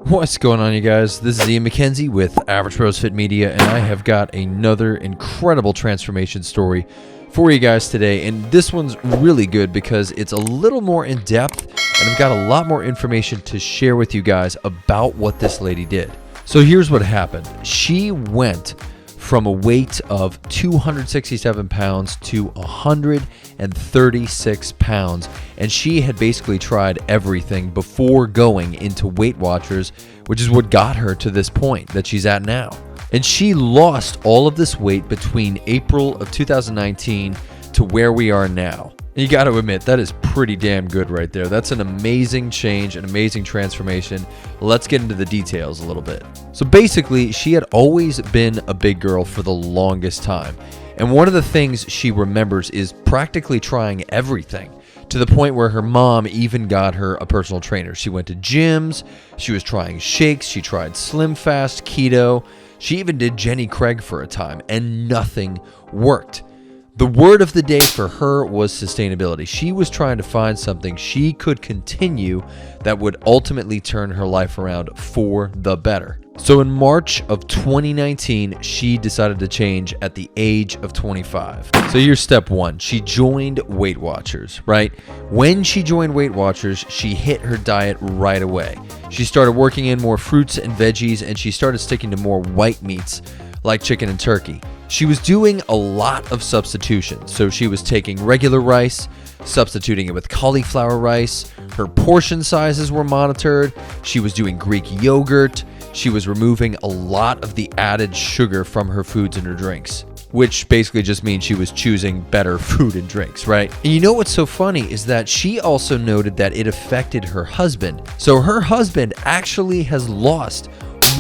What's going on, you guys? This is Ian McKenzie with Average Bros Fit Media, and I have got another incredible transformation story for you guys today. And this one's really good because it's a little more in depth, and I've got a lot more information to share with you guys about what this lady did. So here's what happened. She went from a weight of 267 pounds to 136 pounds. And she had basically tried everything before going into Weight Watchers, which is what got her to this point that she's at now. And she lost all of this weight between April of 2019 to where we are now. And you got to admit, that is pretty damn good right there. That's an amazing change, an amazing transformation. Let's get into the details a little bit. So basically, she had always been a big girl for the longest time. And one of the things she remembers is practically trying everything, to the point where her mom even got her a personal trainer. She went to gyms, she was trying shakes, she tried Slim Fast, keto. She even did Jenny Craig for a time, and nothing worked. The word of the day for her was sustainability. She was trying to find something she could continue that would ultimately turn her life around for the better. So in March of 2019, she decided to change at the age of 25. So here's step one. She joined Weight Watchers, right? When she joined Weight Watchers, she hit her diet right away. She started working in more fruits and veggies, and she started sticking to more white meats like chicken and turkey. She was doing a lot of substitutions. So she was taking regular rice, substituting it with cauliflower rice. Her portion sizes were monitored. She was doing Greek yogurt. She was removing a lot of the added sugar from her foods and her drinks, which basically just means she was choosing better food and drinks, right? And you know what's so funny is that she also noted that it affected her husband. So her husband actually has lost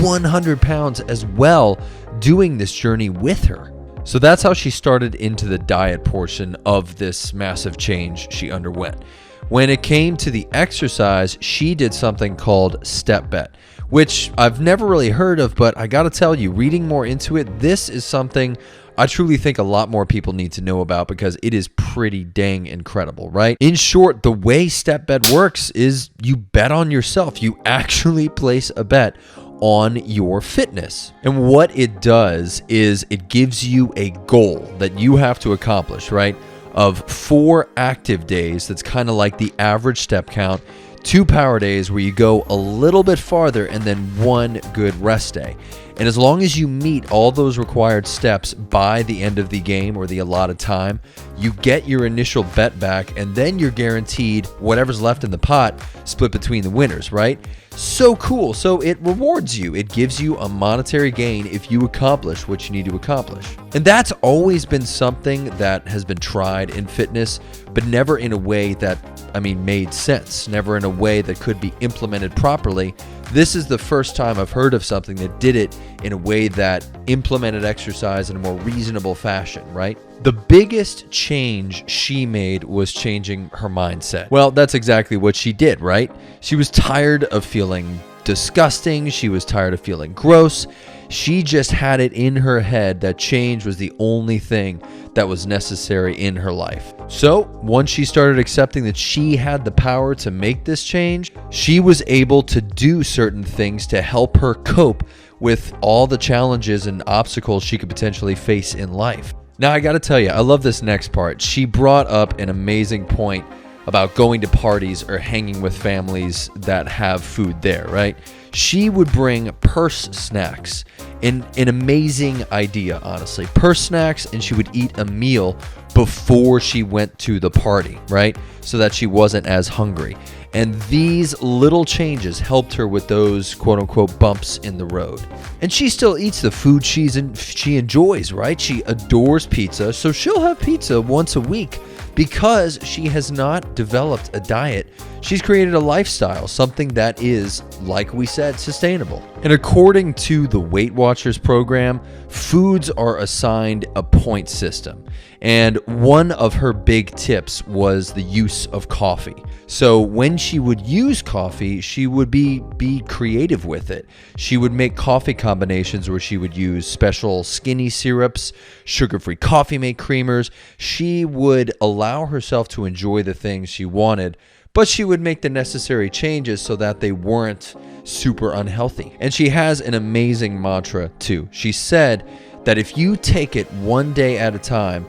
100 pounds as well doing this journey with her. So that's how she started into the diet portion of this massive change she underwent. When it came to the exercise, she did something called step bet, which I've never really heard of, but I gotta tell you, reading more into it, this is something I truly think a lot more people need to know about because it is pretty dang incredible, right? In short, the way step bet works is you bet on yourself. You actually place a bet on your fitness. And what it does is it gives you a goal that you have to accomplish, right? Of 4 active days. That's kind of like the average step count. 2 power days where you go a little bit farther, and then 1 good rest day. And as long as you meet all those required steps by the end of the game or the allotted time, you get your initial bet back, and then you're guaranteed whatever's left in the pot split between the winners, right? So cool. So it rewards you. It gives you a monetary gain if you accomplish what you need to accomplish. And that's always been something that has been tried in fitness, but never in a way that, made sense. Never in a way that could be implemented properly. This is the first time I've heard of something that did it in a way that implemented exercise in a more reasonable fashion, right? The biggest change she made was changing her mindset. Well, that's exactly what she did, right? She was tired of feeling disgusting. She was tired of feeling gross. She just had it in her head that change was the only thing that was necessary in her life. So once she started accepting that she had the power to make this change, she was able to do certain things to help her cope with all the challenges and obstacles she could potentially face in life. Now, I got to tell you, I love this next part. She brought up an amazing point about going to parties or hanging with families that have food there, right? She would bring purse snacks. An amazing idea, honestly. Purse snacks, and she would eat a meal before she went to the party, right? So that she wasn't as hungry. And these little changes helped her with those quote-unquote bumps in the road. And she still eats the food she enjoys, right? She adores pizza, so she'll have pizza once a week. Because she has not developed a diet, she's created a lifestyle, something that is, like we said, sustainable. And according to the Weight Watchers program, foods are assigned a point system. And one of her big tips was the use of coffee. So when she would use coffee, she would be creative with it. She would make coffee combinations where she would use special skinny syrups, sugar-free coffee mate creamers. She would allow herself to enjoy the things she wanted, but she would make the necessary changes so that they weren't super unhealthy. And she has an amazing mantra too. She said that if you take it one day at a time,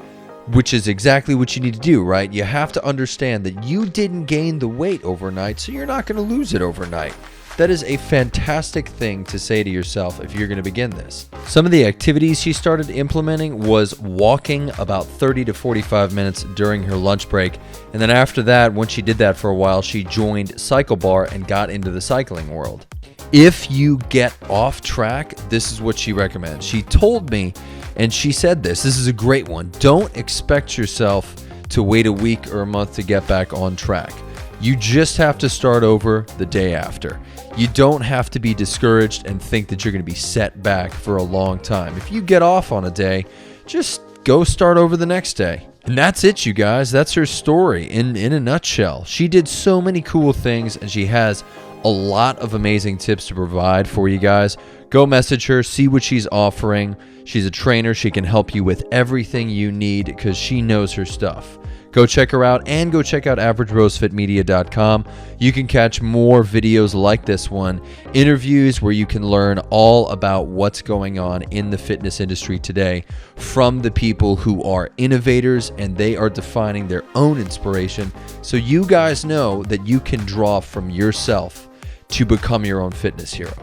which is exactly what you need to do, right? You have to understand that you didn't gain the weight overnight, so you're not going to lose it overnight. That is a fantastic thing to say to yourself if you're going to begin this. Some of the activities she started implementing was walking about 30 to 45 minutes during her lunch break. And then after that, once she did that for a while, she joined Cycle Bar and got into the cycling world. If you get off track, this is what she recommends. She told me, and she said this is a great one. Don't expect yourself to wait a week or a month to get back on track. You just have to start over the day after. You don't have to be discouraged and think that you're going to be set back for a long time. If you get off on a day, just go start over the next day. And that's it, you guys. That's her story in a nutshell. She did so many cool things, and she has a lot of amazing tips to provide for you guys. Go message her, see what she's offering. She's a trainer. She can help you with everything you need because she knows her stuff. Go check her out, and go check out averagerosefitmedia.com. You can catch more videos like this one, interviews where you can learn all about what's going on in the fitness industry today from the people who are innovators, and they are defining their own inspiration, so you guys know that you can draw from yourself to become your own fitness hero.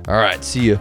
All right, see you.